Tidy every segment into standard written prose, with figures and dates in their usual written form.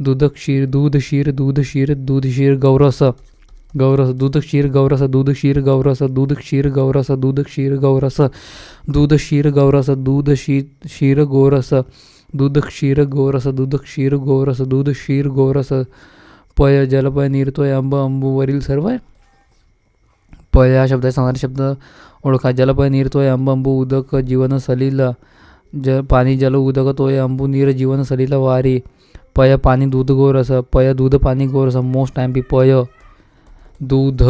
दूध क्षीर दूध शीर दूध शीर दूध शीर गौरस गौरस दूध क्षीर गौरस दूध क्षीर गौरस दूध क्षीर गौरस दूध क्षीर गौरस दूध क्षीर गौरस दूध क्षीर गोरस दूध क्षीर गोरस दूध क्षीर गोरस दूध क्षीर गोरस पय जलपय निरतोय अंब अंबूवरील सर्व पय हा शब्द आहे. सांगणारे शब्द ओळखा. जलपय निरतोय अंब अंबू उदक जीवन सलील पाणी जल उदक तोय अंबू नीर जीवन सलील वारी. पय पाणी दूध गोरस पय दूध पाणी गोरस मोस्ट टाइम पी पय दूध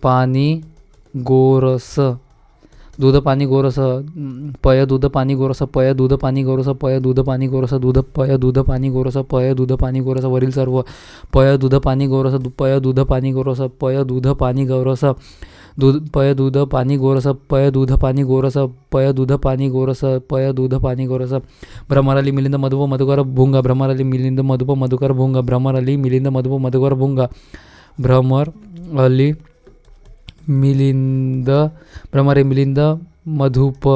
पाणी गोरस दूध पाणी गोरस पय दूध पाणी गोरस पय दूध पाणी गोरस पय दूध पाणी गोरस दूध पय दूध पाणी गोरस पय दूध पाणी गोरस वरील सर्व पय दूध पाणी गोरस पय दूध पाणी गोरस पय दूध पाणी गोरस पय दूध पाणी गोरस पय दूध पाणी गोरस पय दूध पाणी गोरस पय दूध पाणी गोरस. भ्रमराली मिलिंद मधुप मधुकर भुंगा भ्रमराली मिलिंद मधुप मधुकर भुंगा भ्रमराली मिलिंद मधुप मधुकर भुंगा भ्रमर अली मिलिंद भ्रमरे मिलिंद मधुप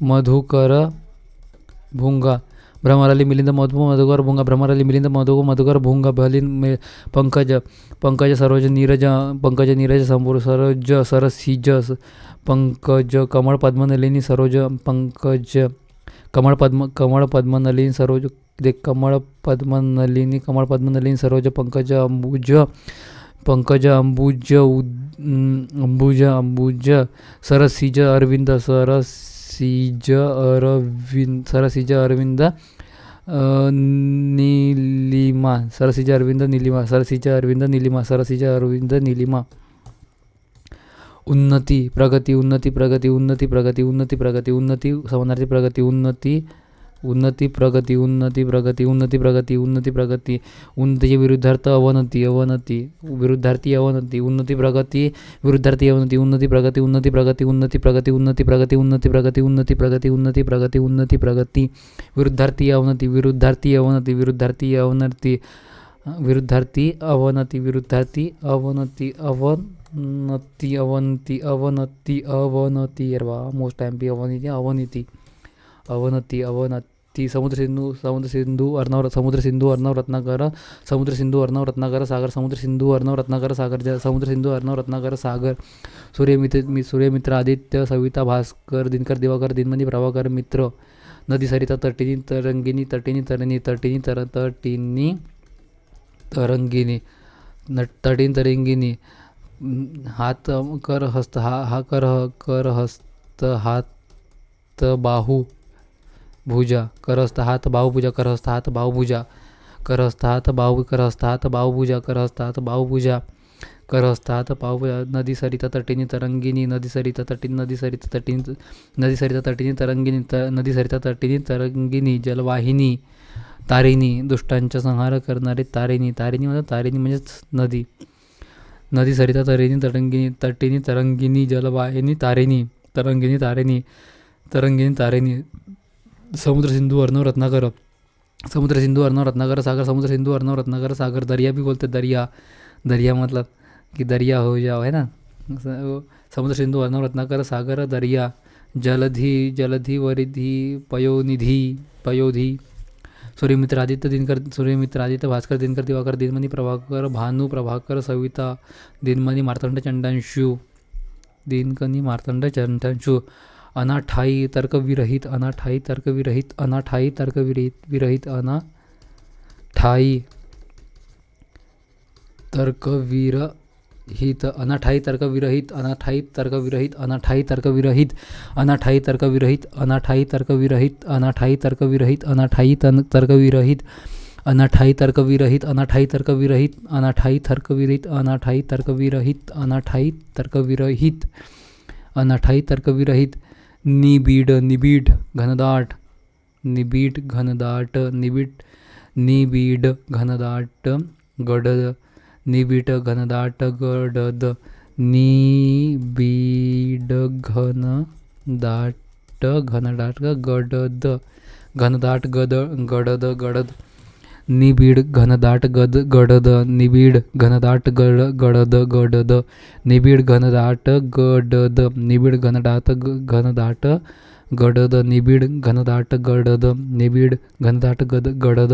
मधुकर भुंगा भ्रमराली मिलिंद मधुप मधुकर भुंगा भ्रमराली मिलिंद मधुप मधुकर भुंगा भलिन पंकज पंकज सरोज नीरज पंकज नीरज संपूर सरोज सरसिज पंकज कमळ पद्मनलिनी सरोज पंकज कमळ पद्मनलिनी सरोज कमळ पद्मनलिनी सरोज पंकज अंबुज अंबुज सरसिज अरविंद सरसिज अरविंद नीलिमा सरसिज अरविंद नीलिमा सरसिज अरविंद नीलिमा सरसिज अरविंद नीलिमा. उन्नती प्रगती उन्नती प्रगती उन्नती प्रगती उन्नती प्रगती उन्नती समानार्थी प्रगती उन्नती उन्नती प्रगती उन्नती प्रगती उन्नती प्रगती उन्नती प्रगती उन्नतीचे विरुद्धार्थ अवनती अवनती विरुद्धार्थी अवनती उन्नती प्रगती विरुद्धार्थी अवनती उन्नती प्रगती उन्नती प्रगती उन्नती प्रगती उन्नती प्रगती उन्नती प्रगती उन्नती प्रगती उन्नती प्रगती उन्नती प्रगती विरुद्धार्थी अवनती विरुद्धार्थी अवनती विरुद्धार्थी अवनती विरुद्धार्थी अवनती विरुद्धार्थी अवनती अवनती अवनती अवनती अवनती अरे वा मोस्ट टाइम पी अवनती अवनती अवनती अवनती समुद्र सिंधू अर्णव रत्नाकर सागर समुद्र सिंधू अर्णव रत्नाकर सागर समुद्र सिंधू अर्णव रत्नाकर सागर. सूर्यमित्र आदित्य सविता भास्कर दिनकर दिवाकर दिनमणी प्रभाकर मित्र नदी सरिता तटिनी तरंगिनी तटिनी तरणी तटिनी तटिनी तरंगिनी तटिनी तरंगिनी हात कर हस्त हा कर हस्त हात बाहू भुजा करहस्त हात बाहू भुजा करहस्त हात बाहू भुजा करहस्त हात बाहू करहस्त हात बाहू भुजा करहस्त हात बाहू भुजा करहस्त हात बाहू भुजा. नदी सरिता तटिनी तरंगिनी नदी सरिता तटिनी नदी सरिता तटिनी नदी सरिता तटिनी तरंगिनी नदी सरिता तटिनी तरंगिनी जलवाहिनी तारिणी दुष्टांचा संहार करणारी तारिणी तारिणी म्हणजे तारिणी म्हणजेच नदी नदी सरिता तरिणी तरंगिनी तटिनी तरंगिनी जलवाहिनी तारिणी तरंगिनी तारिणी तरंगिनी तारिणी. समुद्र सिंधू अर्णव रत्नाकर सागर समुद्र सिंधू अर्णव रत्नाकर सागर. दरिया भी बोलते दरिया दरिया मतलब कि दरिया हो जाओ है ना. समुद्र सिंधू अर्णव रत्नाकर सागर दरिया जलधी वरिधी पयोनिधी पयोधी. सूर्यमित्र आदित्य भास्कर दिनकर दिवाकर दिनमणी प्रभाकर भानु प्रभाकर सविता दिनमणी मार्तंड चंडांशु दिनकनी मार्तंड चंडांशु. अनाठाई तर्कविरहित अनाठाई तर्कविरहित अनाठाई तर्कविरहित विरहित अनाठाई तर्कविरहित अनाठाई तर्कविरहित अनाठाई तर्कविरहित अनाठाई तर्कविरहित अनाठाई तर्कविरहित अनाठाई तर्कविरहित अनाठाई तर्कविरहित अनाठाई तर्कविरहित अनाठाई तर्कविरहित अनाठाई तर्कविरहित अनाठाई तर्कविरहित अनाठाई तर्कविरहित अनाठाई तर्कविरहित अनाठाई तर्कविरहित. निबीड निबीड घनदाट निबीड घनदाट निबीड घनदाट गडद निबीड घनदाट गडद निबीड घनदाट घनदाट गडद घनदाट गडद गडद निबीड घनदाट गडद निबीड घनदाट गडद गडद निबीड घनदाट गडद निबीड घनदाट घनदाट गडद निबीड घनदाट गडद निबीड घनदाट गडद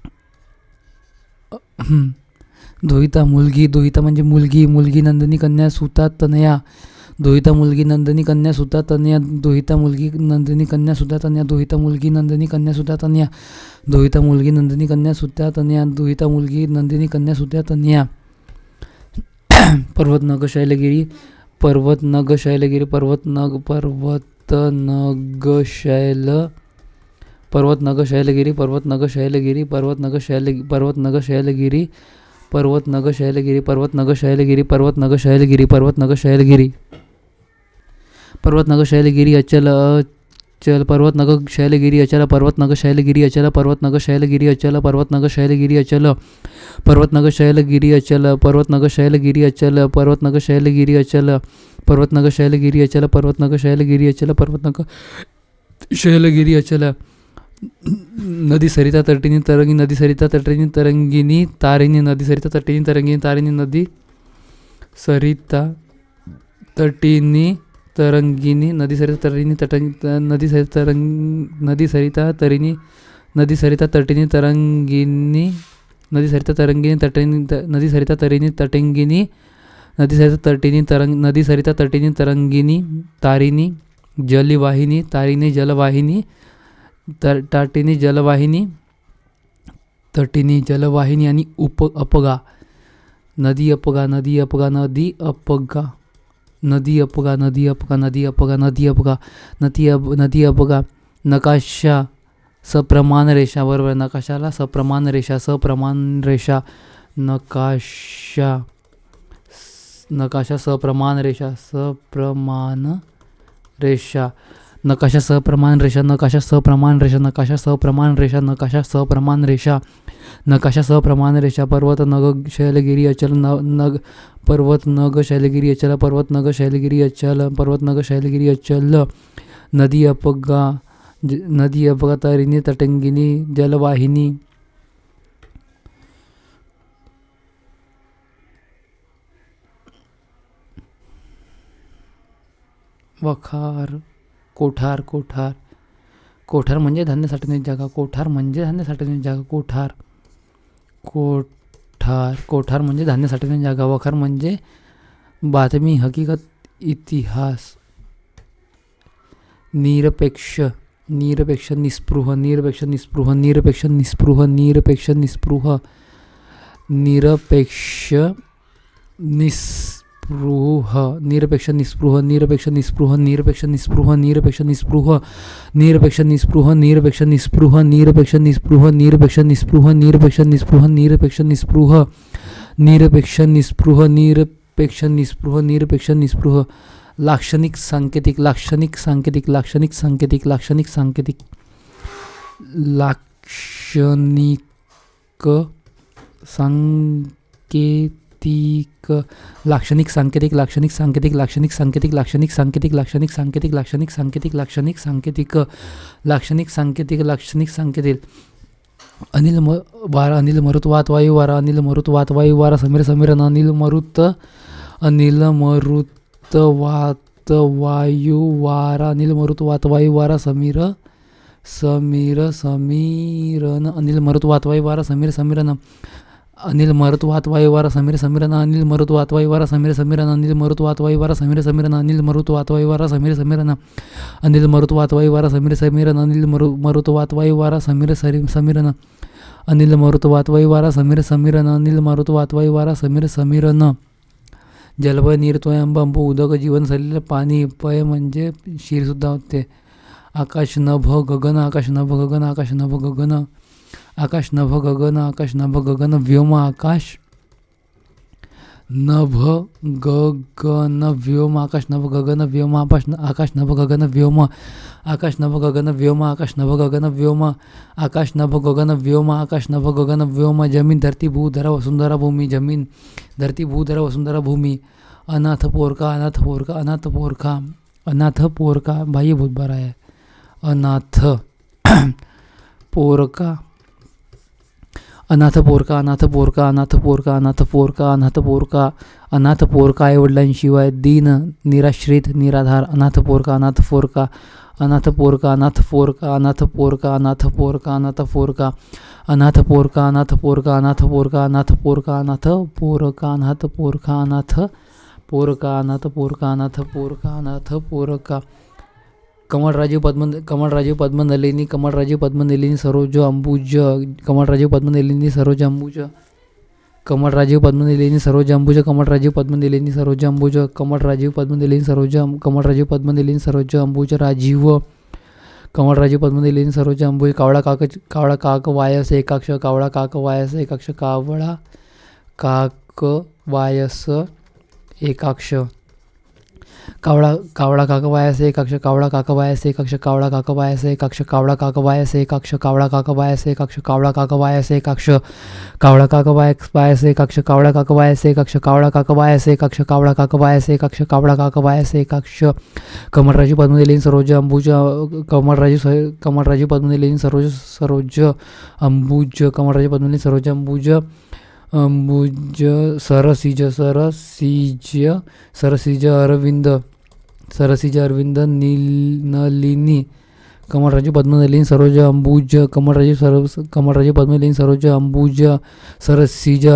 दोहिता मुलगी, दोहिता म्हणजे मुलगी, मुलगी नंदिनी कन्या सुता तनया, दोहिता मुलगी नंदिनी कन्या सुता तनया, दोहिता मुलगी नंदिनी कन्या सुता तनया, दोहिता मुलगी नंदिनी कन्या सुता तनया, दोहिता मुलगी नंदिनी कन्या सुता तनया, दोहिता मुलगी नंदिनी कन्या सुता तनया. पर्वत नग शैलगिरी, पर्वत नग शैलगिरी, पर्वत नग शैल, पर्वत नग शैलगिरी, पर्वत नग शैलगिरी, पर्वत नग शैल, पर्वत नग शैलगिरी, पर्वत नग शैलगिरी, पर्वत नग शैलगिरी, पर्वत नग शैलगिरी, पर्वत नग शैलगिरी, पर्वत नग शैलगिरी अचल, अचल, पर्वत नग शैलगिरी अचल, पर्वत नग शैलगिरी अचल, पर्वत नग शैलगिरी अचल, पर्वत नग शैलगिरी अचल, पर्वत नग शैलगिरी अचल, पर्वत नग शैलगिरी अचल, पर्वत नग शैलगिरी अचल, पर्वत नग शैलगिरी अचल, पर्वत नग शैलगिरी अचल, पर्वत नग शैलगिरी अचल. नदी सरिता तटिनी तरंगी, नदी सरिता तटिनी तरंगिनी तारिणी, नदी सरिता तटिनी तरंगिनी तारिणी, नदी सरिता तटिनी तरंगिनी, नदी सरिता तटिनी नदी सरिता नदी सरिता तरिणी, नदी सरिता तटिनी तरंगिनी, नदी सरिता तरंगिनी तटिनी, नदी सरिता तरिणी तटंगिनी, नदी सरिता तटिनी नदी सरिता तटिनी तरंगिनी तारिणी, जलवाहिनी, तारिणी जलवाहिनी, ताटिनी जलवाहिनी, तटिनी जलवाहिनी आणि अपगा, नदी अपगा, नदी अपगा, नदी अपगा, नदी अपगा, नदी अपगा, नदी अपगा, नदी अपगा, नदी अपगा. नकाशा सप्रमाण रेषा, बरोबर, नकाशाला सप्रमाण रेषा, सप्रमाण रेषा, नकाशा, नकाशा सप्रमाण रेषा, सप्रमाण रेषा, नकाशा सप्रमाण रेषा, नकाशा सप्रमाण रेषा, नकाशा सप्रमाण रेषा, नकाशा सप्रमाण रेषा, नकाशा सप्रमाण रेषा. पर्वत नग शैलगिरी अचल, नग पर्वत नग शैलगिरी अचल, पर्वत नग शैलगिरी अचल, पर्वत नग शैलगिरी अचल. नदी अपगा, नदी अपगा, तारिणी तटंगिनी जलवाहिनी, वखार, कोठार, कोठार, कोठार म्हणजे धान्य साठवण्याची जागा, कोठार म्हणजे धान्य साठवण्याची जागा, कोठार, कोठार, कोठार म्हणजे धान्य साठवण्याची जागा, वखार म्हणजे बातमी, हकीकत, इतिहास. निरपेक्ष, निरपेक्ष, निस्पृह, निरपेक्ष, निस्पृह, निरपेक्ष, निस्पृह, निरपेक्ष, निस्पृह, निरपेक्ष, निस्पृह, निरपेक्ष, निस्पृह, निरपेक्ष, निस्पृह, निरपेक्ष, निस्पृह, निरपेक्ष, निस्पृह, निरपेक्ष, निस्पृह, निरपेक्ष, निस्पृह, निरपेक्ष, निस्पृह, निरपेक्ष, निस्पृह, निरपेक्ष, निस्पृह, निरपेक्ष, निस्पृह, निरपेक्ष, निस्पृह, निरपेक्ष, निस्पृह, निरपेक्ष, निस्पृह. लाक्षणिक, सांकेतिक, लाक्षणिक, सांकेतिक, लाक्षणिक, सांकेतिक, लाक्षणिक, सांकेतिक, लाक्षणिक, सांकेतिक, लाक्षणिक, सांकेतिक, लाक्षणिक, सांकेतिक, लाक्षणिक, सांकेतिक, लाक्षणिक, सांकेतिक, लाक्षणिक, सांकेतिक, लाक्षणिक, सांकेतिक, लाक्षणिक, सांकेतिक, लाक्षणिक, सांकेतिक, लाक्षणिक, सांकेतिक. अनिल वारा, अनिल मरुत वात वायू वारा, अनिल मरुत वात वायू वारा, समीर समीरन, अनिल मरुत, अनिल मरुत वात वायू वारा, अनिल मरुत वात वायू वारा, समीर समीर समीरन, अनिल मरुत वात वायू वारा, समीर समीरन, अनिल मरुत वात वायू वारा, समीर समीरन, अनिल मरुत वात वायू वारा, समीर समीरन, अनिल मरुत वात वायू वारा, समीर समीरन, अनिल मरुत वात वायू वारा, समीर समीरन, अनिल मरुत वात वायू वारा, समीर समीरन, अनिल मरुत वात वायू वारा, समीर समीरन, अनिल मरुत वात वायू वारा, समीर समीरन, अनिल मरुत वात वायू वारा, समीर समीरन. जलभय, नीर, त्वयंब, अंबू, उदक, जीवन झालेलं पाणी, पय म्हणजे शिरसुद्धा होते. आकाश, नभ, गगन, आकाश, नभ, गगन, आकाश, नभ, गगन, आकाश, नभ, गगन, आकाश, नभ, गगन, व्योम, आकाश, नभ, गगन, व्योम, आकाश, नभ, गगन, व्योम, आकाश, नभ, गगन, व्योम, आकाश, नभ, गगन, व्योम, आकाश, नभ, गगन, व्योम, आकाश, नभ, गगन, व्योम, आकाश, नभ, गगन, व्योम. जमीन, धरती, भू, धरा, वसुंधरा, भूमी, जमीन, धरती, भू, धरा, वसुंधरा, भूमी. अनाथ पोरका, अनाथ पोरका, अनाथ पोरका, अनाथ पोरका, बाह्यभूत बरा आहे. अनाथ पोरका, अनाथ पोरका, अनाथ पोरका, अनाथ पोरका, अनाथ पोरका, अनाथ पोरका, अनाथ पोरका, आईवडिलांशिवाय दीन, निराश्रित, निराधार, अनाथ पोरका, अनाथ पोरका, अनाथ पोरका अनाथ पोरका अनाथ पोरका अनाथ पोरका अनाथ पोरका अनाथ पोरका अनाथ पोरका अनाथ पोरका अनाथ पोरका अनाथ पोरका अनाथ पोरका अनाथ पोरका अनाथ पोरका अनाथ पोरका अनाथ पोरका कमळराजे पद्मनलिनी कमळराजे पद्मनलिनी सरोज अंबुज कमळराजे पद्मनलिनी सरोज अंबुज कमळराजे पद्मनलिनी सरोज अंबुज कमळराजे पद्मनलिनी सरोज अंबुज कमळराजे पद्मनलिनी सरोज कमळराजे पद्मनलिनी सरोज अंबुज राजीव कमळराजे पद्मनलिनी सरोज अंबुज कावळा काक वायस एकाक्ष कावळा काक वायस एकाक्ष कावळा काक वायस एकाक्ष कावळा काक वायस एकाक्ष कावळा काक वायस एकाक्ष कावळा काक वायस एकाक्ष कावळा काक वायस एकाक्ष कावळा काक वायस एकाक्ष कावळा काक वायस एकाक्ष कावळा काक वायस एकाक्ष कावळा काक वायस एकाक्ष कावळा काक वायस एकाक्ष कावळा काक वायस एकाक्ष कावळा काक वायस एकाक्ष कमळराजे पद्मनलिनी सरोज अंबुज कमळराजे पद्मनलिनी सरोज अंबुज कमळराजे पद्मनलिनी सरोज अंबुज अंबुज सरसिज अरविंद नलिनी कमळराजे पद्मनलिनी सरोज अंबुज कमळराजे पद्मनलिनी सरोज अंबुज सरसिज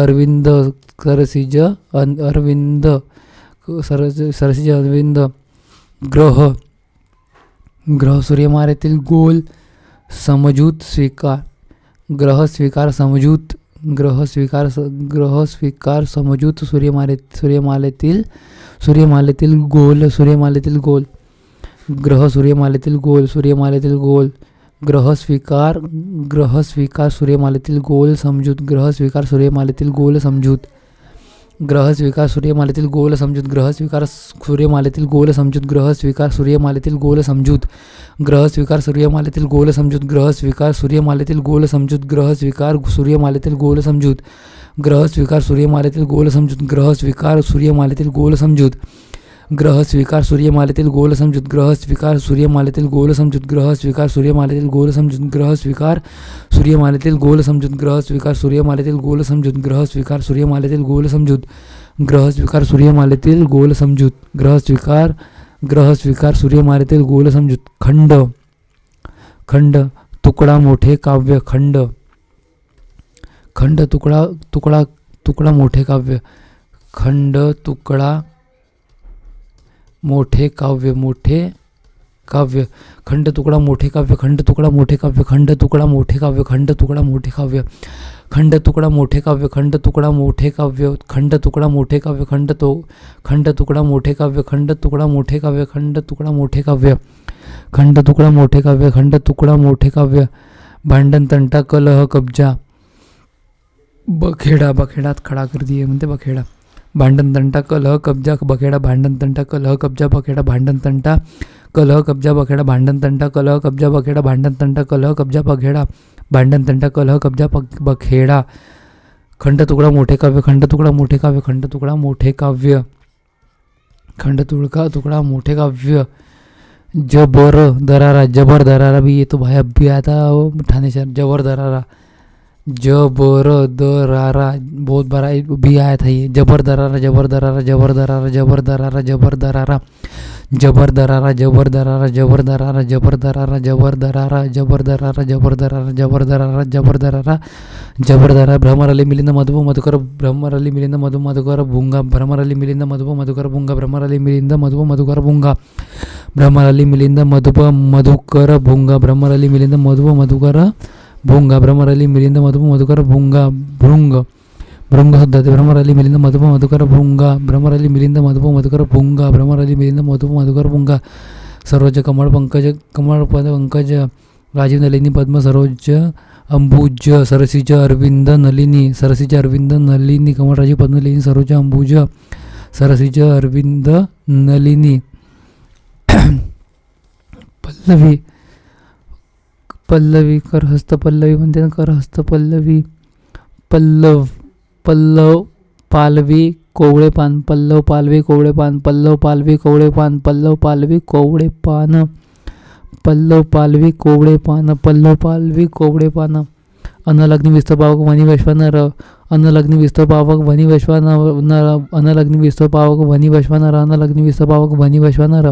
अरविंद ग्रह सूर्यमालेतील गोल समजूत स्वीकार ग्रह स्वीकार समजूत सूर्यमालेतील गोल ग्रह सूर्यमालेतील गोल ग्रह स्वीकार सूर्यमालेतील गोल समजूत ग्रह स्वीकार सूर्यमालेतील गोल समजूत ग्रह स्वीकार सूर्यमालेतील गोल समजूत ग्रह स्वीकार सूर्यमालेतील गोल समजूत ग्रह स्वीकार सूर्यमालेतील गोल समजूत ग्रह स्वीकार सूर्यमालेतील गोल समजूत ग्रह स्वीकार सूर्यमालेतील गोल समजूत ग्रह स्वीकार सूर्यमालेतील गोल समजूत ग्रह स्वीकार सूर्यमालेतील गोल समजूत ग्रह स्वीकार सूर्यमालेतील गोल समजूत ग्रह स्वीकार सूर्यमालेतील गोल समजूत ग्रह स्वीकार सूर्यमालेतील गोल समजूत ग्रह स्वीकार सूर्यमालेतील गोल समजूत ग्रह स्वीकार सूर्यमालेतील गोल समजूत ग्रह स्वीकार सूर्यमालेतील गोल समजूत ग्रह स्वीकार सूर्यमालेतील गोल समजूत ग्रह स्वीकार सूर्यमालेतील गोल समजूत ग्रह स्वीकार सूर्यमालेतील गोल समजूत खंड तुकडा मोठे काव्य खंड तुकडा मोठे काव्य खंड तुकडा मोठे काव्य खंड तुकडा मोठे काव्य खंड तुकडा मोठे काव्य खंड तुकडा मोठे काव्य खंड तुकडा मोठे काव्य खंड तुकडा मोठे काव्य खंड तुकडा मोठे काव्य खंड तुकडा मोठे काव्य खंड तुकडा मोठे काव्य खंड तुकडा मोठे काव्य खंड तुकडा मोठे काव्य खंड तुकडा मोठे काव्य खंड तुकडा मोठे काव्य भांडण तंटा कलह कब्जा बखेडात खडा कर दिए म्हणते बखेडा भांडण तंटा कलह कब्जा बखेडा भांडण तंटा कलह कब्जा बखेडा भांडण तंटा कलह कब्जा बखेडा भांडण तंटा कलह कब्जा बखेडा भांडण तंटा कलह कब्जा बखेडा भांडण तंटा कलह कब्जा बखेडा खंड तुकडा मोठे काव्य खंड तुकडा मोठे काव्य खंड तुकडा मोठे काव्य खंड तुकडा मोठे काव्य जबर दरारा भी येतो भाई अभी आता ठाणे शहर जबर दरारा बहुत बड़ा भी आया था ये जबर दरारा भ्रमरली मिलिंद मधुप मधुकर भ्रमरली मिलिंद मधु मधुकर भुंगा भ्रमरली मिलिंद मधुप मधुकर भुंगा भ्रमरली मिलिंद मधुप मधुकर भुंगा भ्रमरली मिलिंद मधुप मधुकर भुंगा भ्रमरली मिलिंद मधुप मधुकर भुंगा भ्रमरली मिलिंद मधुप मधुकर भुंगा भृंग शुद्धाते भ्रमरली मिलिंद मधुप मधुकर भुंगा भ्रमरली मिलिंद मधुप मधुकर भुंगा भ्रमरली मिलिंद मधुप मधुकर भुंगा सरोज कमळ पंकज राजीव नलिनी पद्म सरोज अंबुज सरसिज अरविंद नलिनी कमळराजी पद्मनलिनी सरोज अंबुज सरसिज अरविंद नलिनी पल्लवी करहस्त पल्लवी म्हणते ना करहस्त पल्लवी पल्लव पालवी कोवळे पान पल्लव पालवी कोवळे पान पल्लव पालवी कोवळे पान पल्लव पालवी कोवळे पान पल्लव पालवी कोवळे पान पल्लव पालवी कोवळे पान अनलग्नी विस्तपावक वनी वैश्वानर अनलग्नी विस्तपावक वनी वैश्वानर अनलग्नी विस्तपावक वनी वैश्वानर अनलग्नी विस्तपावक वनी वैश्वानर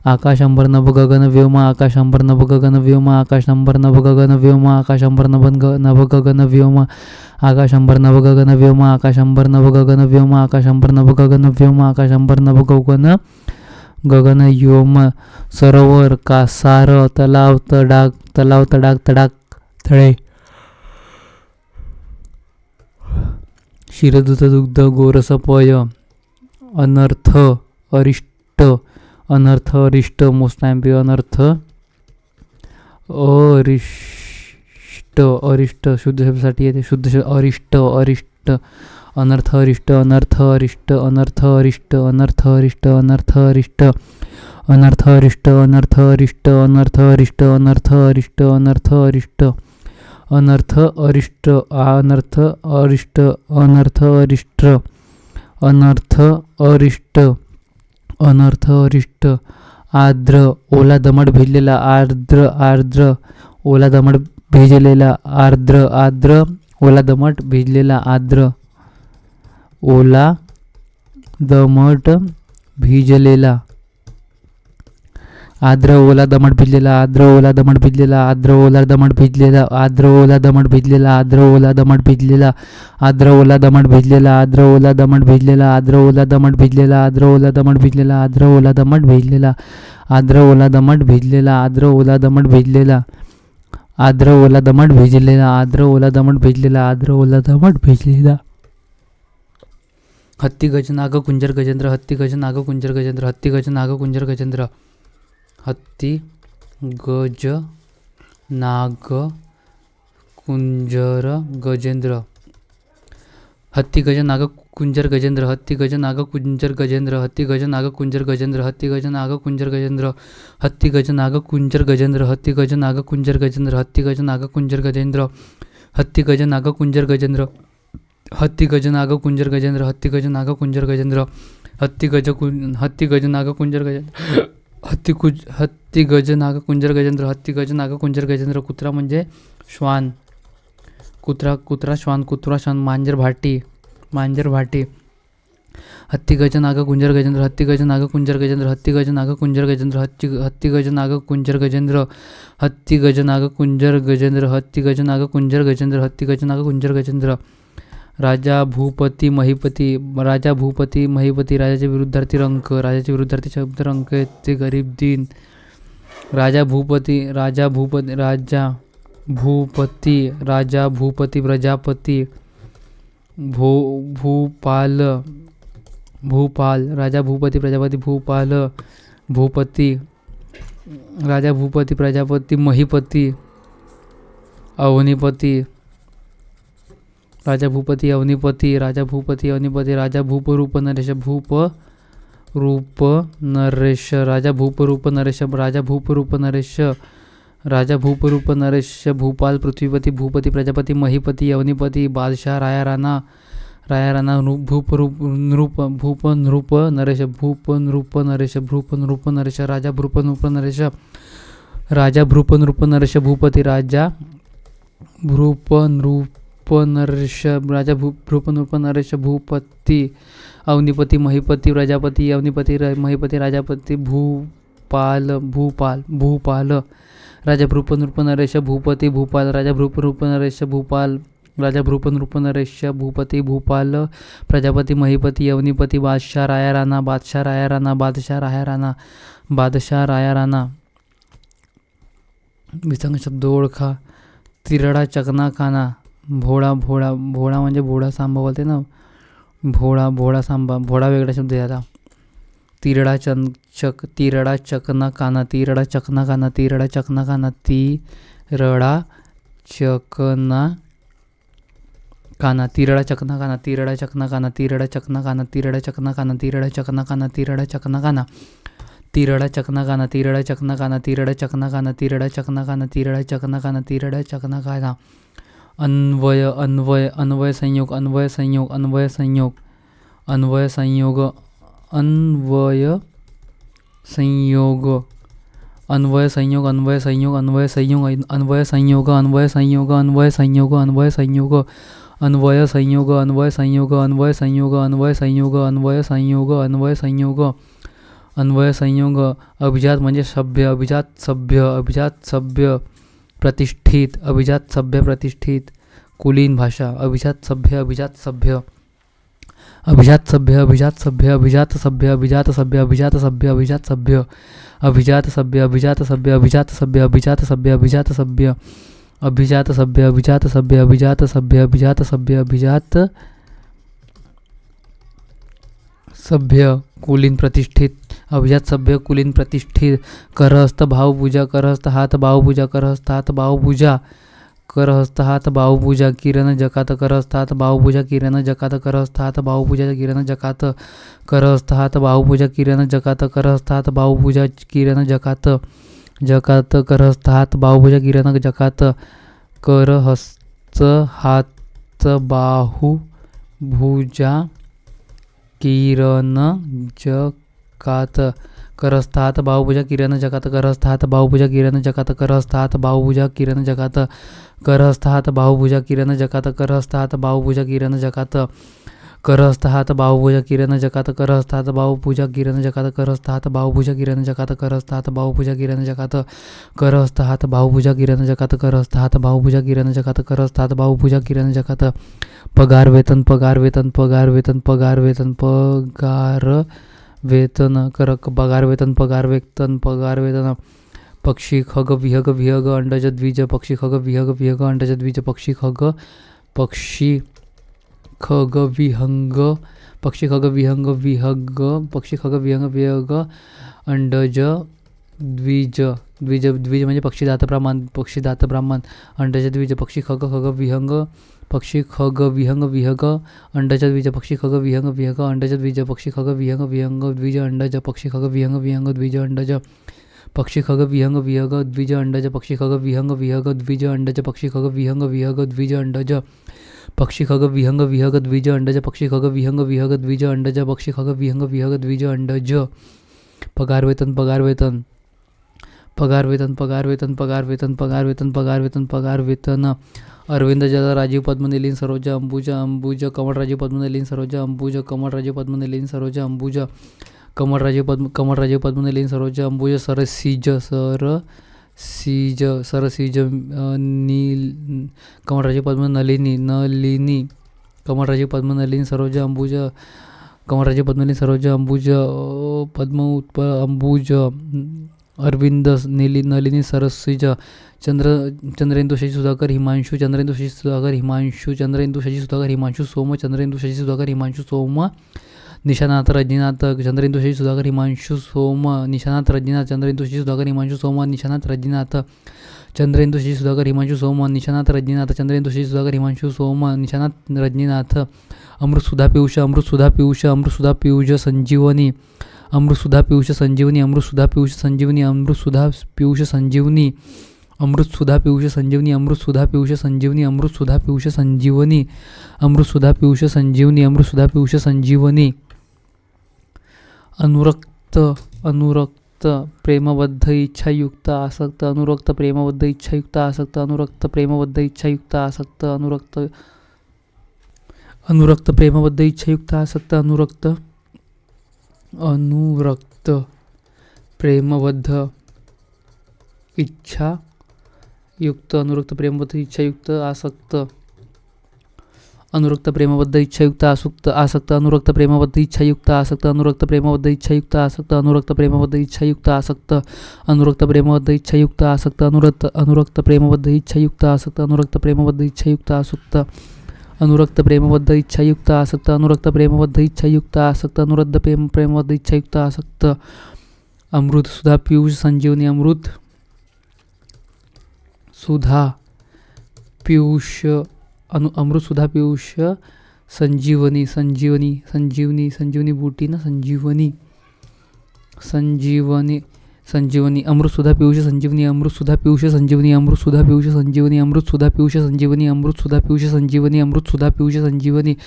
आकाश अंबर नभ गगन व्योम आकाश अंबर नभ गगन व्योम आकाश अंबर नभ गगन व्योम आकाश अंबर नभ गगन व्योम आकाश अंबर नभ गगन व्योम आकाश अंबर नभ गगन व्योम आकाश अंबर नभ गगन व्योम आकाश अंबर नभ गगन गगन व्योम सरोवर कासार तलाव तडाग तडाग तळे क्षीरदूत दुग्ध गोरस पय अनर्थ अरिष्ट मोस्ट अनर्थ अरिष्ट शुद्ध शब्दासाठी येते शुद्ध शब्द अरिष्ट अनर्थ अरिष्ट अनर्थ अरिष्ट आर्द्र ओला दमट भिजलेला आर्द्र ओला दमट भिजलेला आर्द्र ओला दमट भिजलेला ओला दमट भिजलेला ओला दमट भिजलेला ओला दमट भिजलेला ओला दमट भिजलेला ओला दमट भिजलेला ओला दमट भिजलेला ओला दमट भिजलेला ओला दमट भिजलेला ओला दमट भिजलेला ओला दमट भिजलेला ओला दमट भिजलेला ओला दमट भिजलेला ओला दमट भिजलेला ओला दमट भिजलेला ओला दमट भिजलेला ओला दमट भिजलेला हत्ती गज नाग कुंजर गजेंद्र हत्ती गज नाग कुंजर गजेंद्र हत्ती गज नाग कुंजर गजेंद्र हत्ती गज नाग कुंजर गजेंद्र हत्ती गज नाग कुंजर गजेंद्र हत्ती गज नाग कुंजर गजेंद्र हत्ती गज नाग कुंजर गजेंद्र हत्ती गज नाग कुंजर गजेंद्र हत्ती गज नाग कुंजर गजेंद्र हत्ती गज नाग कुंजर गजेंद्र हत्ती गज नाग कुंजर गजेंद्र हत्ती गज नाग कुंजर गजेंद्र हत्ती गज नाग कुंजर गजेंद्र हत्ती गज नाग कुंजर गजेंद्र हत्ती गज नाग कुंजर गजेंद्र हत्ती गज नाग कुंजर गजेंद्र हत्ती गज नाग कुंजर गजेंद्र कुत्रा म्हणजे श्वान कुत्रा श्वान मांजर भाटी हत्ती गज नाग कुंजर गजेंद्र हत्ती गज नाग कुंजर गजेंद्र हत्ती गज नाग कुंजर गजेंद्र हत्ती गज नाग कुंजर गजेंद्र हत्ती गज नाग कुंजर गजेंद्र हत्ती गज नाग कुंजर गजेंद्र हत्ती गज नाग कुंजर गजेंद्र राजा भूपती महीपती राजाचे विरुद्धार्थी रंक राजाचे शब्द रंक येते गरीब दिन राजा भूपती प्रजापती भूपाल राजा भूपती प्रजापती भूपती राजा भूपती प्रजापती महीपती अवनीपती राजा भूपती अवनीपती राजा भूपरूप नरेश राजा भूपरूप नरेश भूपाल पृथ्वीपती भूपती प्रजापती महीपती अवनीपती बादशाह राया राणा भूप नृप नरेश राजा भूप नृप नरेश भूपती राजा भूप नरेश भूपती अवनीपती महीपती प्रजापती अवनीपती महीपती राजापती भूपाल राजा भूप नरेश भूपती भूपाल राजा भूप नरेश भूपाल राजा भूप नरेश भूपती भूपाल प्रजापती महीपती अवनीपती बादशाह राया राणा विसंग शब्द ओळखा तिरडा चकना काना भोळा म्हणजे भोळा सांबा बोलते ना भोळा सांबा भोळा वेगळा शब्द आहे आता तिरडा चकना काना तिरडा चकना काना तिरडा चकना काना तिरडा चकना काना तिरडा चकना काना तिरडा चकना काना तिरडा चकना काना तिरडा चकना काना तिरडा चकना काना तिरडा चकना काना तिरडा चकना काना तिरडा चकना काना तिरडा चकना काना तिरडा चकना काना तिरडा चकना काना तिरडा चकना काना अन्वय संयोग अन्वय संयोग अभिजात म्हणजे सभ्य, अभिजात सभ्य, अभिजात सभ्य प्रतिष्ठित, अभिजात सभ्य प्रतिष्ठित. कुलीन भाषा अभिजात सभ्य, अभिजात सभ्य, अभिजात सभ्य, अभिजात सभ्य, अभिजात सभ्य, अभिजात सभ्य, अभिजात सभ्य, अभिजात सभ्य, अभिजात सभ्य, अभिजात सभ्य, अभिजात सभ्य, अभिजात सभ्य, अभिजात सभ्य, अभिजात सभ्य, अभिजात सभ्य, अभिजात सभ्य, अभिजात सभ्य, अभिजात सभ्य कुलीन प्रतिष्ठित, अभिजात सभ्य कुलीन प्रतिष्ठित. करहस्त भावपूजा, करहस्त हात भावपूजा, करहस्त हात भावपूजा, करहस्त हात भावपूजा. किरण जकात, करहस्त हात भावपूजा, किरण जकात, करहस्त हात भावपूजा, किरण जकात, करहस्त हात भावपूजा, किरण जकात, करहस्त हात भावपूजा, किरण जकात, जकात करहस्त हात भावपूजा, किरण जकात, करहस्त हात बाहुभुजा, किरण जकात, करहस्त हात भावपूजा, किरण जकात, करहस्त हात भावपूजा, किरण जकात, करहस्त हात भावपूजा, किरण जकात, करहस्त हात भावपूजा, किरण जकात, करहस्त हात भावपूजा, किरण जकात, करहस्त हात भावपूजा, किरण जकात, करहस्त हात भावपूजा, किरण जकात, करहस्त हात भावपूजा, किरण जकात, करहस्त हात भावपूजा, किरण जकात, करहस्त हात भावपूजा, किरण जकात, करहस्त हात भावपूजा, किरण जकात, करहस्त हात भावपूजा, किरण जकात. पगार वेतन, पगार वेतन, पगार वेतन, पगार वेतन, पगार वेतन, पगार वेतन, पगार वेतन, पगार वेतन. पक्षी खग विहग, विहग अंडज द्विज, पक्षी खग विहग, विहग अंडज द्विज, पक्षी खग, पक्षी खग विहंग, पक्षी खग विहंग, विहग, पक्षी खग विहंग, विहग अंडज द्विज, द्विज, द्विज म्हणजे पक्षीदात ब्राह्मण, पक्षीदात ब्राह्मण. अंडज द्विज, पक्षी खग, खग विहंग, पक्षी खग विहंग, विहग अंडज द्विज, पक्षी खग विहंग, विहग अंडज द्विज, पक्षी खग विहंग, विहंग द्विज अंडज, पक्षी खग विहंग, विहंग द्विज अंडज, पक्षी खग विहंग, विहग द्विज अंडज, पक्षी खग विहंग, विहग द्विज अंडज, पक्षी खग विहंग, विहग द्विज अंडज, पक्षी खग विहंग, विहग द्विज अंडज, पक्षी खग विहंग, विहग द्विज अंडज, पक्षी खग विहंग, विहग द्विज अंडज. पगार वेतन, पगार वेतन, पगार वेतन, पगार वेतन, पगार वेतन, पगार वेतन, पगार वेतन, पगार वेतन. अरविंद जल, राजीव पद्मनिलीन सरोजा, अंबुजा, अंबुज, कमल, राजीव पद्मनिलीन सरोजा, अंबुज, कमल, राजीव पद्मनिलीन सरोजा, अंबुज, कमल, राजीव पद्मनिलीन सरोजा, अंबुज, सरसीज, सरसीज, सरसीज, नील, कमल, राजीव पद्म, नलिनी, नलिनी, कमल, राजीव पद्म, नलिनी सरोजा, अंबुज, कमल, राजीव पद्मनिलीन सरोजा, अंबुज, पद्म, अंबुज, अरविंद, नलिनी, सरसीज. चंद्रेंदु शशी सुधाकर, हिमांशु, चंद्रेंदु शशी सुधाकर, हिमांशु, चंद्रेंदु शशी सुधाकर, हिमांशु, सोम, चंद्रेंदु शशी सुधाकर, हिमांशु, सोम, निशानाथ, रजनीनाथ, चंद्रेंदु शशी सुधाकर, हिमांशु, सोम, निशानाथ, रजनीनाथ, चंद्रेंदु शशी सुधाकर, हिमांशु, सोम, निशानाथ, रजनीनाथ, चंद्रेंदु शशी सुधाकर, हिमांशु, सोम, निशानाथ, रजनीनाथ, चंद्रेंदु शशी सुधाकर, हिमांशु, सोम, निशानाथ, रजनीनाथ. अमृतसुधा पियुष, अमृतसुधा पियुष, अमृतसुधा पियुष संजीवनी, अमृतसुधा पियुष संजीवनी, अमृतसुधा पियुष संजीवनी, अमृतसुधा पियुष संजीवनी, अमृतसुधा पियुष संजीवनी, अमृतसुधा पियुष संजीवनी, अमृतसुधा पियुष संजीवनी, अमृतसुधा पियुष संजीवनी, अमृतसुधा पियुष संजीवनी. अनुरक्त, अनुरक्त प्रेमबद्ध इच्छायुक्त आसक्त, अनुरक्त प्रेमबद्ध इच्छायुक्त आसक्त, अनुरक्त प्रेमबद्ध इच्छायुक्त आसक्त, अनुरक्त, अनुरक्त प्रेमबद्ध इच्छायुक्त आसक्त, अनुरक्त, अनुरक्त प्रेमबद्ध इच्छा युक्त, अनुरक्त प्रेमबद्ध इच्छायुक्त आसक्त, अनुरक्त प्रेमबद्ध इच्छायुक्त आसक्त, आसक्त, अनुरक्त प्रेमबद्ध इच्छायुक्त आसक्त, अनुरक्त प्रेमबद्ध इच्छायुक्त आसक्त, अनुरक्त प्रेमबद्ध इच्छायुक्त आसक्त, अनुरक्त प्रेमबद्ध इच्छायुक्त आसक्त, अनुरक्त, अनुरक्त प्रेमबद्ध इच्छायुक्त आसक्त, अनुरक्त प्रेमबद्ध इच्छायुक्त आसक्त, अनुरक्त प्रेमबद्ध इच्छायुक्त आसक्त, अनुरक्त प्रेमबद्ध इच्छायुक्त आसक्त, अनुरक्त प्रेमबद्ध इच्छायुक्त आसक्त. अमृत सुधा पियुष संजीवनी, अमृत सुधा पियुष, अमृत सुधा पियुष संजीवनी, संजीवनी, संजीवनी, संजीवनी बूटी ना, संजीवनी, संजीवनी, संजीवनी, अमृत सुधा पियुष संजीवनी, अमृत सुधा पियुष संजीवनी, अमृत सुधा पियुष संजीवनी, अमृत सुधा पियुष संजीवनी, अमृत सुधा पियुष संजीवनी, अमृत सुधा पियुष संजीवनी.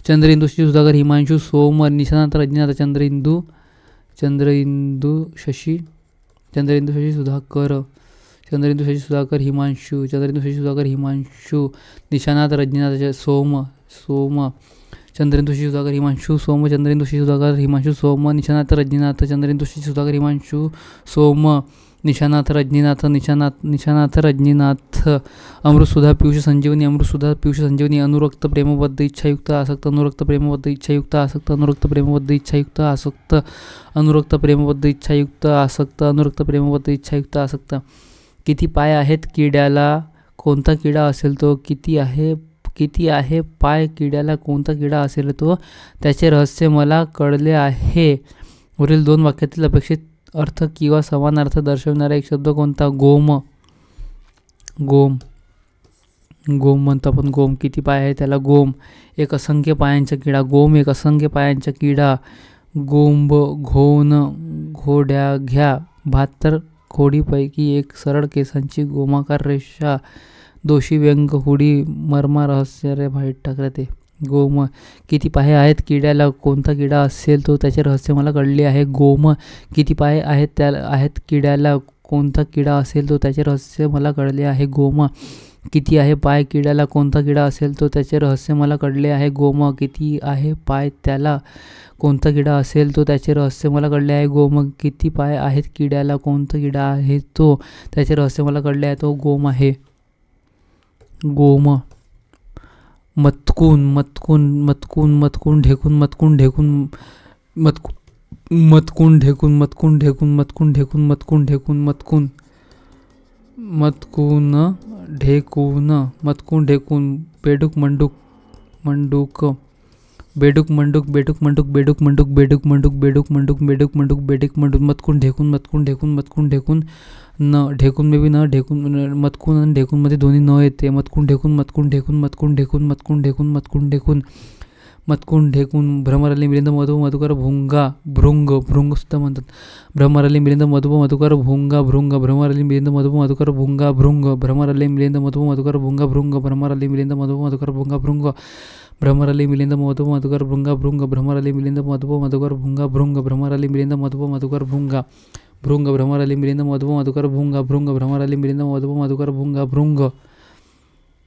चंद्रेंदु शशी सुधाकर, हिमांशु, सोम, निशानाथ, रजनीनाथ, चंद्रेंदु, चंद्रेंदु शशी, चंद्रेंदु शशी सुधाकर, चंद्रेंदु शशी सुधाकर, हिमांशु, चंद्रेंदु शशी सुधाकर, हिमांशु, निशानाथ, रजनीनाथ, सोम, सोम, चंद्रेंदू शशी सुधाकर हिमांशु सोम चंद्रेंदू शशी सुधाकर हिमांशु सोम निशानाथ रजनीनाथ चंद्रेंदू शशी सुधाकर हिमांशु सोम निशानाथ निशानाथ रजनीनाथ अमृतसुधा पियुष संजीवनी अमृतसुधा पियुष संजीवनी अनुरक्त प्रेमबद्ध इच्छायुक्त आसक्त अनुरक्त प्रेमबद्ध इच्छायुक्त आसक्त अनुरक्त प्रेमबद्ध इच्छायुक्त आसक्त अनुरक्त प्रेमबद्ध इच्छायुक्त आसक्त अनुरक्त प्रेमबद्ध इच्छायुक्त आसक्त. किती पाय आहेत किड्याला कोणता किडा असेल तो किती आहे पाय किड्याला कोणता किडा असेल तो त्याचे रहस्य मला कळले आहे. वरील 2 वाक्यातील अपेक्षित अर्थ किंवा समान अर्थ दर्शवणारा एक शब्द कोणता? गोम. गोम गोम म्हणतो आपण. गोम किती पाय आहे त्याला गोम. एक असंख्य पायांचा किडा. गोम एक असंख्य पायांचा किडा. गोंब घोण घोड्या घ्या. 72 खोडीपैकी एक सरळ केसांची गोमाकार रेषा. दोषी व्यंग हुडी मर्मा रहस्य रे बाहेर टाकलं ते. गोम किती पाय आहेत किड्याला कोणता किडा असेल तो त्याचे रहस्य मला कळले आहे. गोम किती पाय आहेत किड्याला कोणता किडा असेल तो त्याचे रहस्य मला कळले आहे. गोम किती आहे पाय किड्याला कोणता किडा असेल तो त्याचे रहस्य मला कळले आहे. गोम किती आहे पाय त्याला कोणता किडा असेल तो त्याचे रहस्य मला कळले आहे. गोम किती पाय आहेत किड्याला कोणता किडा आहे तो त्याचे रहस्य मला कळले आहे. तो गोम आहे. गोम मतकून मतकून मतकून मतकून ढेकून मतकून ढेकून मतकून ढेकून मतकून ढेकून मतकून ढेकून मतकून ढेकून मतकून मतकून ढेकून मतकून ढेकून बेडूक मंडूक मंडूक बेडूक मंडूक बेडूक मंडूक बेडूक मंडूक बेडूक मंडूक बेडूक मंडूक बेडूक मंडूक बेडूक मंडूक मतकून ढेकून मतकून ढेकून मतकून ढेकून न ढेकून मे बी न ढेकून मतकून आणि ढेकूनमध्ये दोन्ही न येते. मतकून ढेकून मतकून ढेकून मतकून ढेकून मतकून ढेकून मतकून ढेकून मतकून ढेकून भ्रमराली मिलिंद मधु मधुकर भुंगा भृंग भृंगसुद्धा म्हणतात. भ्रमराली मिलिंद मधु मधुकर भुंगा भृंग भ्रमराली मिलिंद मधु मधुकर भुंगा भृंग भ्रमराली मिलिंद मधु मधुकर भुंगा भृंग भ्रमराली मिलिंद मधु मधुकर भुंगा भृंग भ्रमराली मिलिंद मधु मधुकर भुंगा भृंग भ्रमराली मिलिंद मधु मधुकर भुंगा भृंग भ्रमराली मिलिंद मधु मधुकर भुंगा भृंग भ्रमराली मिलिंद मधु मधुकर भुंगा भृंग भ्रमराली मिलिंद मधु मधुकर भुंगा भृंग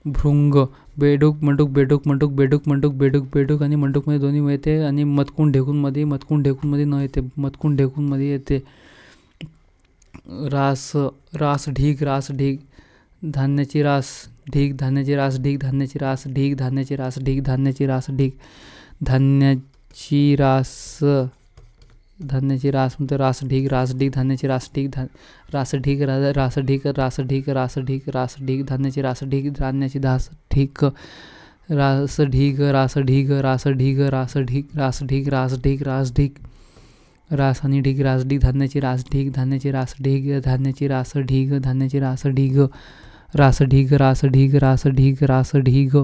भृंग बेडूक मंडूक बेडूक मंडूक बेडूक मंडूक बेडूक बेडूक आणि मंडूकमध्ये दोन्ही येते. आणि मतकून ढेकूनमध्ये न येते. मतकून ढेकूनमध्ये येते. रास रास ढीग रास ढीग धान्याची रास ढीग धान्याची रास ढीग धान्याची रास ढीग धान्याची रास ढीग धान्याची रास ढीग धान्याची रास धान्याची रास म्हणतो. रास ढीग धान्याची रास ढीग रास ढीग रास ढीग रास ढीग रास ढीग रास ढीग धान्याची रास ढीग धान्याची धास ढीग रास ढीग रास ढीग रास ढीग रास ढीग रास ढीग रास ढीग रास ढीग रास आणि ढीग रास ढीग धान्याची रास ढीग धान्याची रास ढीग धान्याची रास ढीग धान्याची रास ढीग रास ढीग रास ढीग रास ढीग रास ढीग